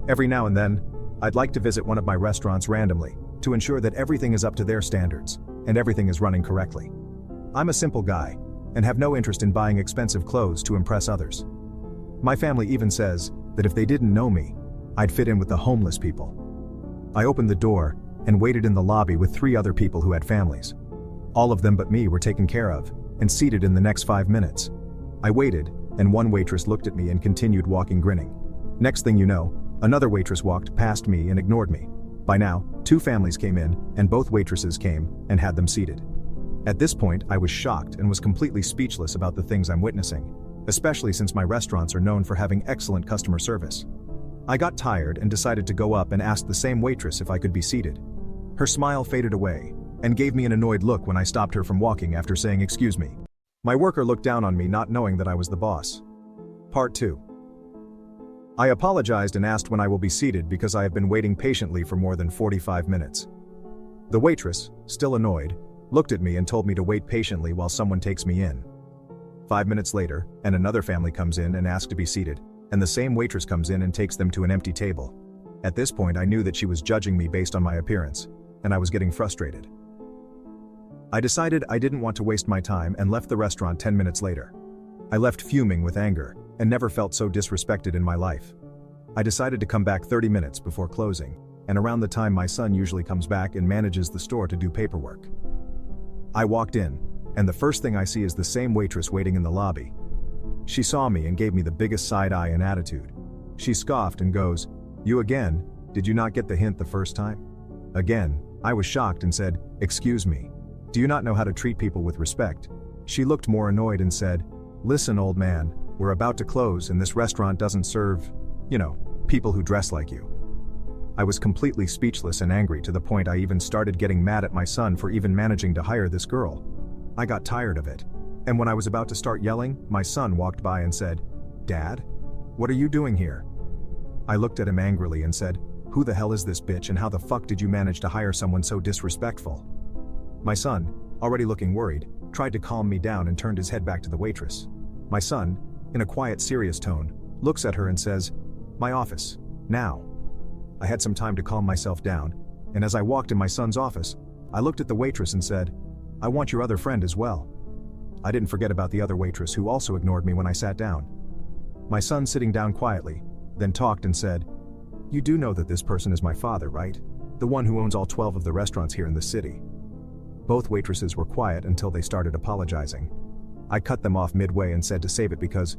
Every now and then, I'd like to visit one of my restaurants randomly, to ensure that everything is up to their standards, and everything is running correctly. I'm a simple guy, and have no interest in buying expensive clothes to impress others. My family even says that if they didn't know me, I'd fit in with the homeless people. I opened the door, and waited in the lobby with 3 other people who had families. All of them but me were taken care of, and seated in the next 5 minutes. I waited, and one waitress looked at me and continued walking grinning. Next thing you know, another waitress walked past me and ignored me. By now, 2 families came in, and both waitresses came and had them seated. At this point, I was shocked and was completely speechless about the things I'm witnessing, especially since my restaurants are known for having excellent customer service. I got tired and decided to go up and ask the same waitress if I could be seated. Her smile faded away, and gave me an annoyed look when I stopped her from walking after saying excuse me. My worker looked down on me, not knowing that I was the boss. Part 2. I apologized and asked when I will be seated because I have been waiting patiently for more than 45 minutes. The waitress, still annoyed, looked at me and told me to wait patiently while someone takes me in. 5 minutes later, and another family comes in and asks to be seated, and the same waitress comes in and takes them to an empty table. At this point, I knew that she was judging me based on my appearance, and I was getting frustrated. I decided I didn't want to waste my time and left the restaurant 10 minutes later. I left fuming with anger, and never felt so disrespected in my life. I decided to come back 30 minutes before closing, and around the time my son usually comes back and manages the store to do paperwork. I walked in, and the first thing I see is the same waitress waiting in the lobby. She saw me and gave me the biggest side eye and attitude. She scoffed and goes, "You again? Did you not get the hint the first time?" Again, I was shocked and said, "Excuse me. Do you not know how to treat people with respect?" She looked more annoyed and said, "Listen, old man, we're about to close and this restaurant doesn't serve, people who dress like you." I was completely speechless and angry to the point I even started getting mad at my son for even managing to hire this girl. I got tired of it, and when I was about to start yelling, my son walked by and said, "Dad? What are you doing here?" I looked at him angrily and said, "Who the hell is this bitch and how the fuck did you manage to hire someone so disrespectful?" My son, already looking worried, tried to calm me down and turned his head back to the waitress. My son, in a quiet, serious tone, looks at her and says, "My office, now." I had some time to calm myself down, and as I walked in my son's office, I looked at the waitress and said, "I want your other friend as well." I didn't forget about the other waitress who also ignored me when I sat down. My son, sitting down quietly, then talked and said, "You do know that this person is my father, right? The one who owns all 12 of the restaurants here in the city." Both waitresses were quiet until they started apologizing. I cut them off midway and said to save it because